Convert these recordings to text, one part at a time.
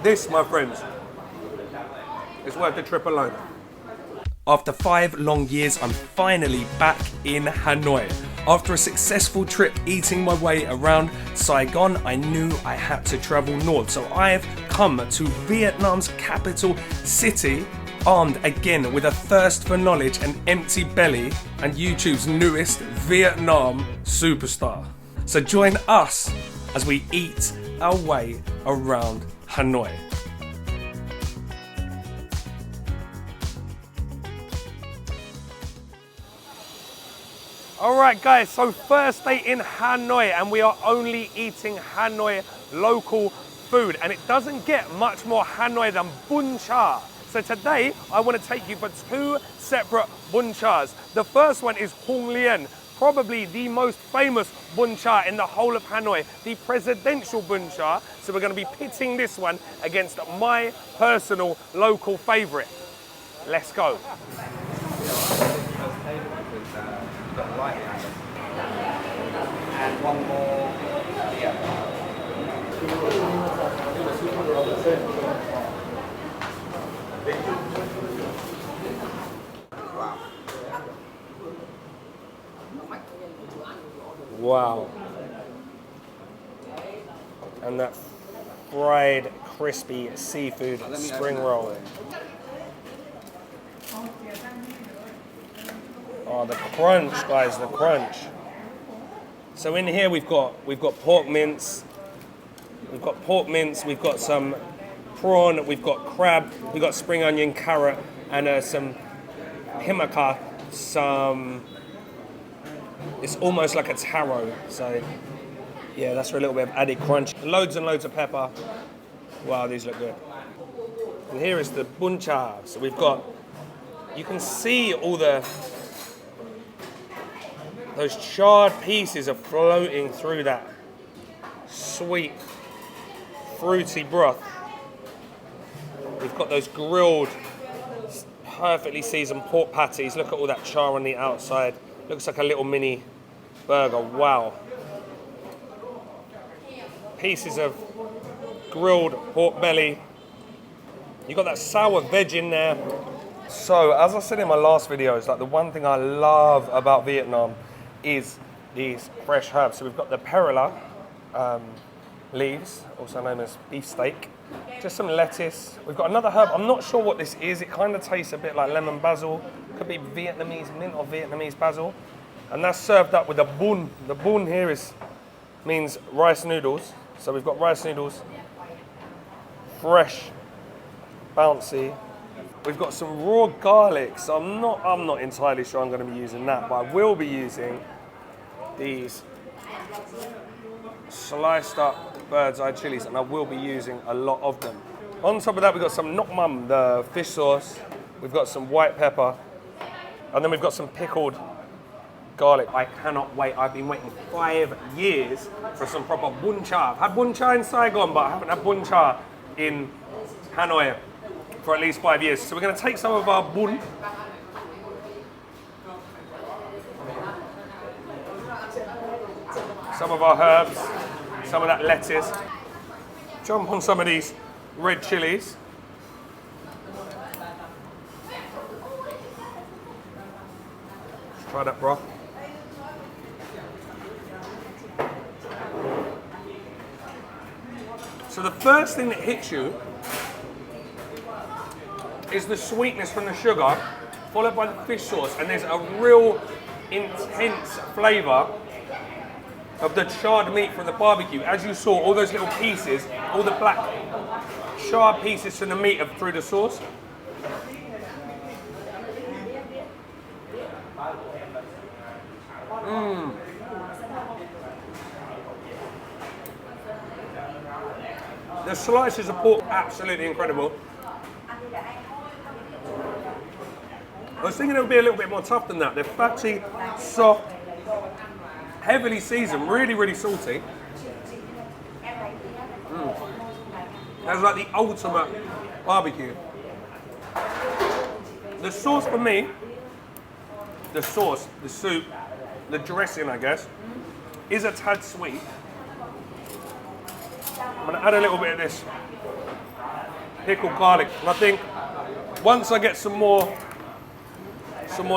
This, my friends, is worth the trip alone. After 5 long years, I'm finally back in Hanoi. After a successful trip eating my way around Saigon, I knew I had to travel north. So I've come to Vietnam's capital city, armed again with a thirst for knowledge, an empty belly, and YouTube's newest Vietnam superstar. So join us as we eat our way around Hanoi. Alright guys, so first day in Hanoi and we are only eating Hanoi local food, and it doesn't get much more Hanoi than Bún Chả. So today I want to take you for 2 separate Bún Chars. The first one is Hương Liên, probably the most famous Bún Chả in the whole of Hanoi, the presidential Bún Chả. So we're going to be pitting this one against my personal local favourite. Let's go. And one more here. Wow. And that fried, crispy seafood spring roll. Oh, the crunch, guys, the crunch. So in here we've got pork mince, we've got some prawn, we've got crab, we've got spring onion, carrot, and some himaka, it's almost like a taro. So yeah, that's for a little bit of added crunch. Loads and loads of pepper. Wow, these look good. And here is the Bún Chả. So we've got, you can see all those charred pieces are floating through that sweet, fruity broth. We've got those grilled, perfectly seasoned pork patties. Look at all that char on the outside. Looks like a little mini burger. Wow. Pieces of grilled pork belly. You got that sour veg in there. So, as I said in my last video, it's like the one thing I love about Vietnam is these fresh herbs. So we've got the perilla leaves, also known as beefsteak. Just some lettuce. We've got another herb. I'm not sure what this is. It kind of tastes a bit like lemon basil. Could be Vietnamese mint or Vietnamese basil. And that's served up with the bún. The bún here means rice noodles. So we've got rice noodles, fresh, bouncy. We've got some raw garlic. So I'm not entirely sure I'm going to be using that, but I will be using these sliced up bird's eye chilies, and I will be using a lot of them. On top of that, we've got some nok mam, the fish sauce. We've got some white pepper, and then we've got some pickled garlic. I cannot wait. I've been waiting 5 years for some proper Bún Chả. I've had Bún Chả in Saigon, but I haven't had Bún Chả in Hanoi for at least 5 years. So we're going to take some of our bún. Some of our herbs, some of that lettuce. Jump on some of these red chilies. Let's try that broth. So the first thing that hits you is the sweetness from the sugar, followed by the fish sauce, and there's a real intense flavour of the charred meat from the barbecue. As you saw, all those little pieces, all the black charred pieces from the meat through the sauce. The slices of pork, absolutely incredible. I was thinking it would be a little bit more tough than that. They're fatty, soft, heavily seasoned, really, really salty. That's like the ultimate barbecue. The sauce for me, the sauce, the soup, the dressing, I guess, is a tad sweet. I'm gonna add a little bit of this pickled garlic. And I think once I get some more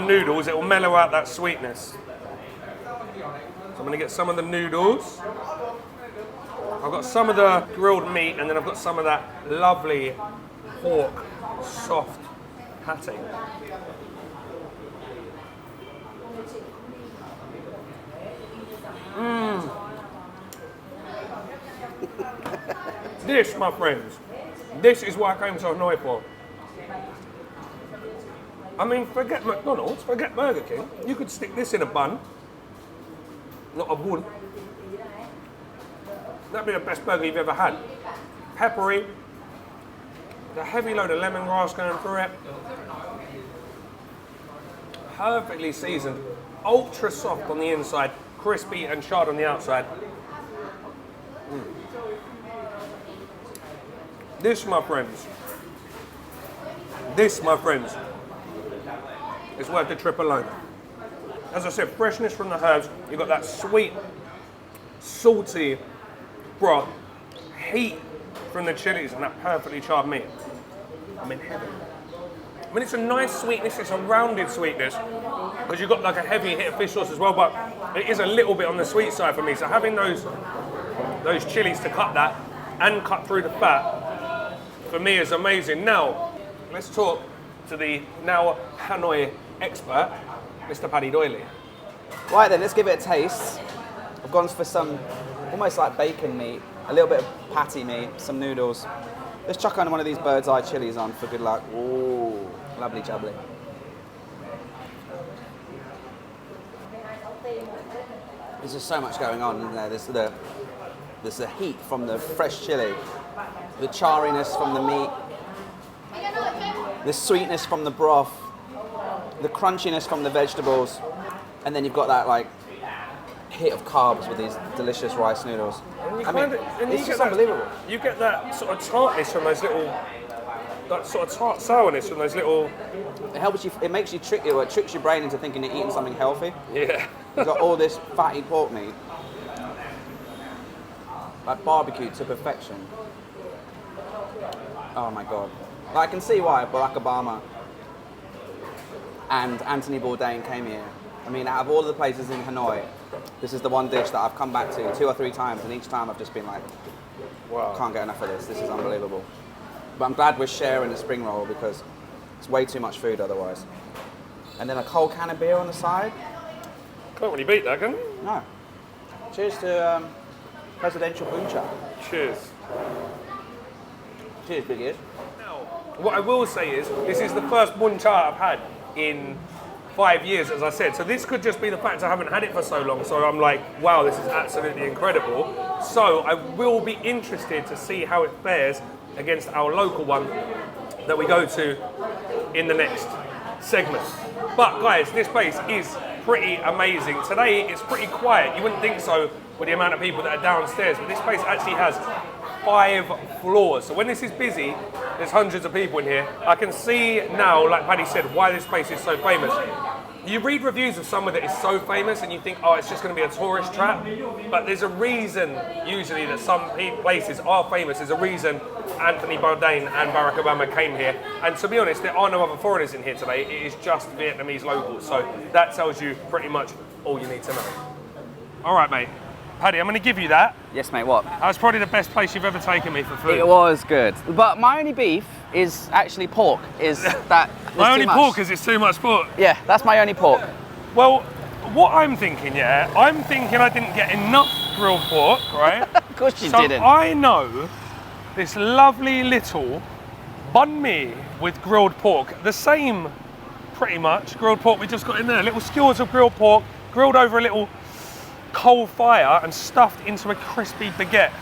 noodles, it will mellow out that sweetness. So I'm gonna get some of the noodles. I've got some of the grilled meat, and then I've got some of that lovely pork soft pate. This, my friends, this is what I came to Hanoi for. I mean, forget McDonald's, forget Burger King. You could stick this in a bun, not a bun. That'd be the best burger you've ever had. Peppery, the heavy load of lemongrass going through it. Perfectly seasoned, ultra soft on the inside, crispy and charred on the outside. This, my friends, is worth the trip alone. As I said, freshness from the herbs. You've got that sweet, salty broth, heat from the chilies, and that perfectly charred meat. I'm in heaven. I mean, it's a nice sweetness, it's a rounded sweetness, because you've got like a heavy hit of fish sauce as well, but it is a little bit on the sweet side for me. So having those chilies to cut that and cut through the fat, for me is amazing. Now, let's talk to the now Hanoi expert, Mr. Paddy Doyley. Right then, let's give it a taste. I've gone for some almost like bacon meat, a little bit of patty meat, some noodles. Let's chuck on one of these bird's eye chilies on for good luck. Ooh, lovely jubbly. There's just so much going on in there. There's the heat from the fresh chili, the charriness from the meat, the sweetness from the broth, the crunchiness from the vegetables, and then you've got that like hit of carbs with these delicious rice noodles. It's just unbelievable. You get that sort of tartness from those little, that sort of tart sourness from those little. It helps you. It makes you trick you. It tricks your brain into thinking you're eating something healthy. Yeah. You've got all this fatty pork meat, like barbecued to perfection. Oh my god! Like, I can see why Barack Obama and Anthony Bourdain came here. I mean, out of all the places in Hanoi, this is the one dish that I've come back to 2 or 3 times, and each time I've just been like, wow, can't get enough of this. This is unbelievable. But I'm glad we're sharing a spring roll because it's way too much food otherwise. And then a cold can of beer on the side. Can't really beat that, can you? No. Cheers to Presidential Bun Cha. Cheers. Cheers, big ears. Now, what I will say is, this is the first Bún Chả I've had in 5 years, as I said. So this could just be the fact I haven't had it for so long. So I'm like, wow, this is absolutely incredible. So I will be interested to see how it fares against our local one that we go to in the next segment. But guys, this place is pretty amazing. Today it's pretty quiet. You wouldn't think so with the amount of people that are downstairs, but this place actually has 5 floors. So when this is busy, there's hundreds of people in here. I can see now, like Paddy said, why this place is so famous. You read reviews of somewhere that is so famous and you think, oh, it's just going to be a tourist trap. But there's a reason, usually, that some places are famous. There's a reason Anthony Bourdain and Barack Obama came here. And to be honest, there are no other foreigners in here today. It is just Vietnamese locals. So that tells you pretty much all you need to know. All right, mate. Paddy, I'm going to give you that. Yes, mate, what? That was probably the best place you've ever taken me for food. It was good. But my only beef is actually pork. Is that my only pork is it's too much pork? Yeah, that's my only pork. Well, what I'm thinking, I'm thinking I didn't get enough grilled pork, right? Of course you didn't. So I know this lovely little banh mi with grilled pork. The same, pretty much, grilled pork we just got in there. Little skewers of grilled pork, grilled over a little coal fire and stuffed into a crispy baguette.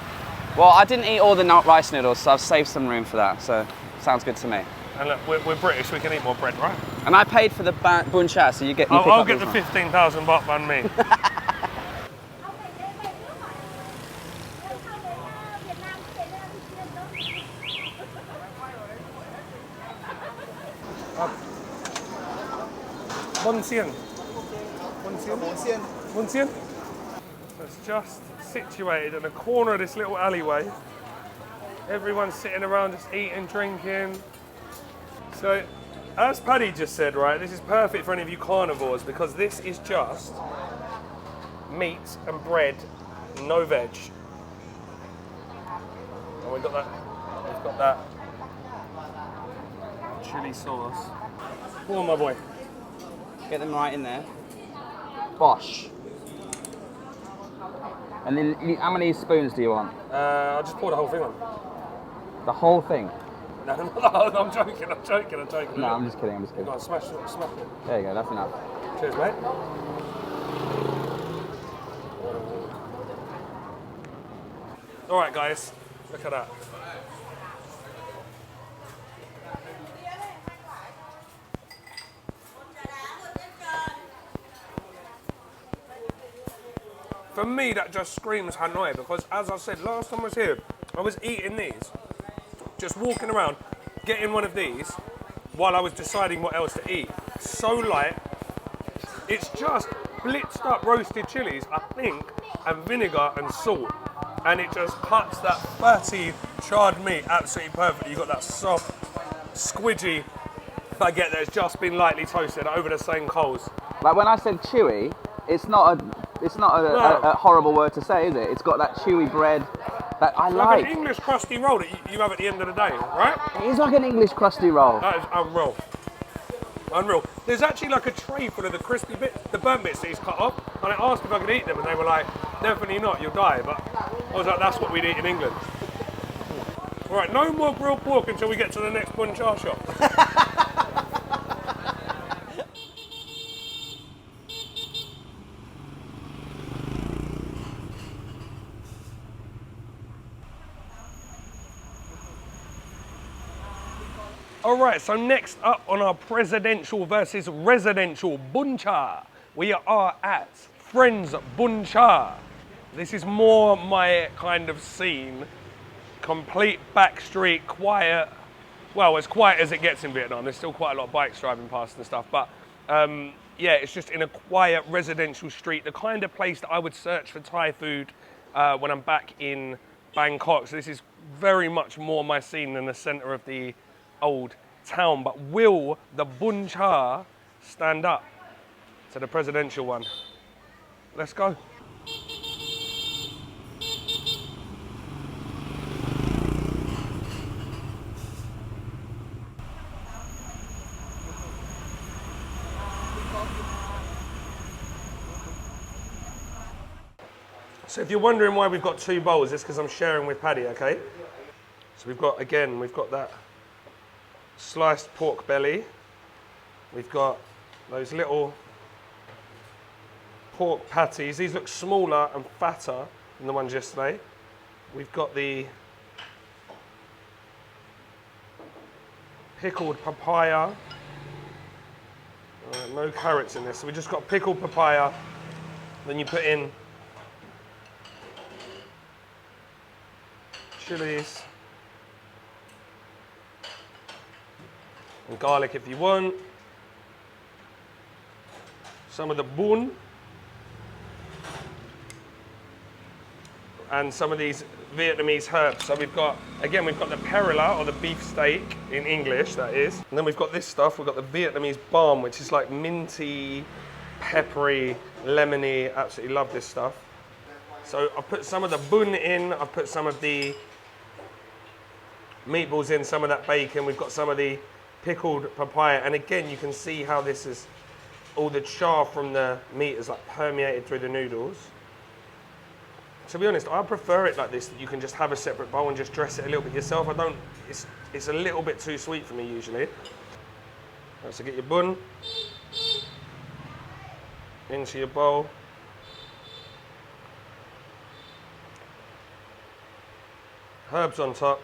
Well, I didn't eat all the rice noodles, so I've saved some room for that, so sounds good to me. And look, we're British, we can eat more bread, right? And I paid for the Bún Chả, so you get. I'll get the 15,000 baht banh mi. Bún Xiên. Bún Xiên. It's just situated in a corner of this little alleyway. Everyone's sitting around just eating, drinking. So, as Paddy just said, right, this is perfect for any of you carnivores because this is just meat and bread, no veg. And we've got that chili sauce. Come on, my boy. Get them right in there. Bosh. And then, how many spoons do you want? I'll just pour the whole thing on. The whole thing? No, I'm joking. No, I'm just kidding. Go on, smash it. There you go, that's enough. Cheers, mate. All right, guys, look at that. For me, that just screams Hanoi because, as I said last time I was here, I was eating these, just walking around, getting one of these while I was deciding what else to eat. So light. It's just blitzed up roasted chilies, I think, and vinegar and salt. And it just cuts that fatty, charred meat absolutely perfectly. You've got that soft, squidgy baguette that's just been lightly toasted over the same coals. Like when I said chewy, it's not a horrible word to say, is it? It's got that chewy bread that I like. Like an English crusty roll that you have at the end of the day, right? It is like an English crusty roll. That is unreal. Unreal. There's actually like a tray full of the crispy bits, the burnt bits that he's cut off, and I asked if I could eat them, and they were like, definitely not, you'll die. But I was like, that's what we'd eat in England. All right, no more grilled pork until we get to the next Bún Chả shop. All right, so next up on our presidential versus residential Bún Chả, we are at Friends Bún Chả. This is more my kind of scene, complete back street, quiet. Well, as quiet as it gets in Vietnam. There's still quite a lot of bikes driving past and stuff, but yeah, it's just in a quiet residential street, the kind of place that I would search for Thai food when I'm back in Bangkok. So this is very much more my scene than the center of the old town. But will the Bún Chả stand up to the presidential one? Let's go. So if you're wondering why we've got two bowls, it's because I'm sharing with Paddy, okay? So we've got that sliced pork belly. We've got those little pork patties. These look smaller and fatter than the ones yesterday. We've got the pickled papaya. No carrots in this, so we just got pickled papaya. Then you put in chilies and garlic if you want. Some of the bún and some of these Vietnamese herbs. So we've got the perilla, or the beef steak in English, that is. And then we've got this stuff. We've got the Vietnamese balm, which is like minty, peppery, lemony. Absolutely love this stuff. So I've put some of the bún in. I've put some of the meatballs in, some of that bacon. We've got some of the pickled papaya. And again, you can see how this is, all the char from the meat is like permeated through the noodles. To be honest, I prefer it like this, that you can just have a separate bowl and just dress it a little bit yourself. It's a little bit too sweet for me usually. Right, so get your bún into your bowl. Herbs on top.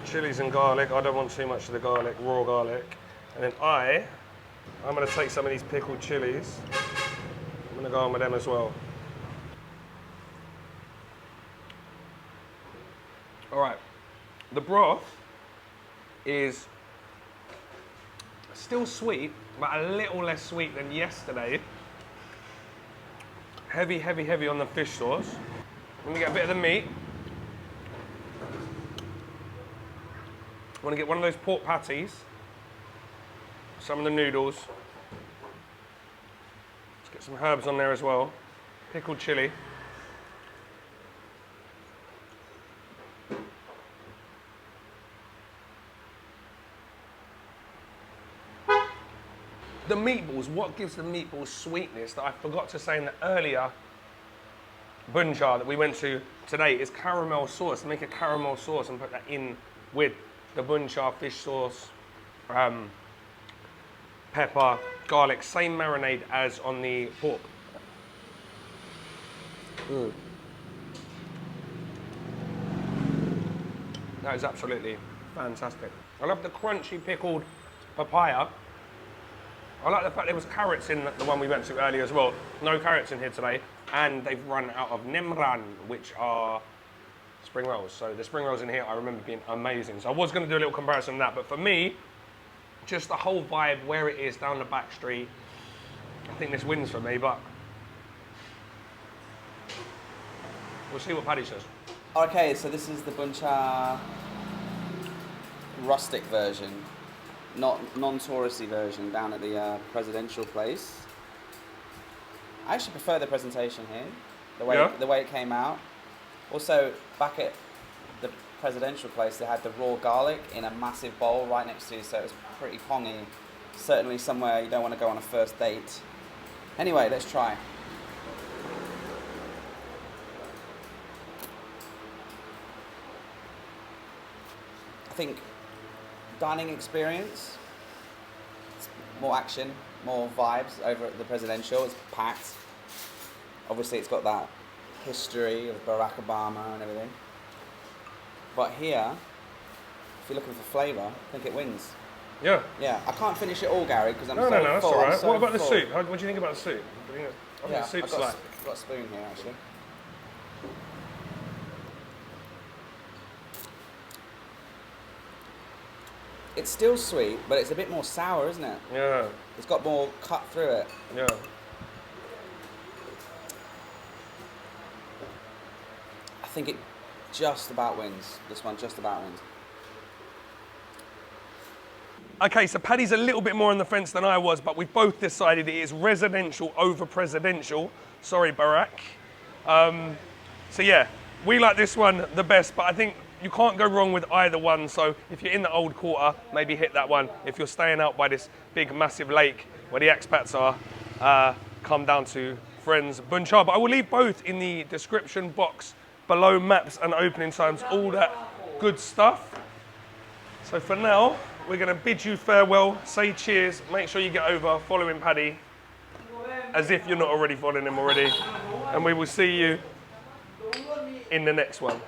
Chilies and garlic. I don't want too much of the garlic, raw garlic. And then I'm going to take some of these pickled chilies. I'm going to go on with them as well. All right. The broth is still sweet, but a little less sweet than yesterday. Heavy, heavy, heavy on the fish sauce. Let me get a bit of the meat. I want to get one of those pork patties. Some of the noodles. Let's get some herbs on there as well. Pickled chili. The meatballs, what gives the meatballs sweetness that I forgot to say in the earlier Bun Chả that we went to today is caramel sauce. Make a caramel sauce and put that in with the Bun Chả fish sauce, pepper, garlic, same marinade as on the pork. Mm. That is absolutely fantastic. I love the crunchy pickled papaya. I like the fact there was carrots in the one we went to earlier as well. No carrots in here today. And they've run out of nemran, which are spring rolls. So the spring rolls in here, I remember being amazing. So I was going to do a little comparison of that. But for me, just the whole vibe, where it is down the back street, I think this wins for me. But we'll see what Paddy says. Okay, so this is the Bun Chả rustic version. Not non-touristy version down at the presidential place. I actually prefer the presentation here, the way it came out. Also, back at the presidential place, they had the raw garlic in a massive bowl right next to you, so it was pretty pongy. Certainly somewhere you don't want to go on a first date. Anyway, let's try. I think dining experience, it's more action, more vibes over at the presidential. It's packed. Obviously it's got that history of Barack Obama and everything. But here, if you're looking for flavour, I think it wins. Yeah. Yeah, I can't finish it all, Gary, because I'm so No, that's full. all right. So what about full. the soup? What do you think about the soup? I think the soup's I've like... got a spoon here, actually. It's still sweet, but it's a bit more sour, isn't it? Yeah. It's got more cut through it. Yeah. I think it just about wins. This one just about wins. Okay, so Paddy's a little bit more on the fence than I was, but we've both decided it is residential over presidential. Sorry, Barack. So yeah, we like this one the best, but I think you can't go wrong with either one. So if you're in the old quarter, maybe hit that one. If you're staying out by this big, massive lake where the expats are, come down to Friends Bún Chả. But I will leave both in the description box below, maps and opening times, all that good stuff. So for now, we're going to bid you farewell, say cheers, make sure you get over following Paddy as if you're not already following him already. And we will see you in the next one.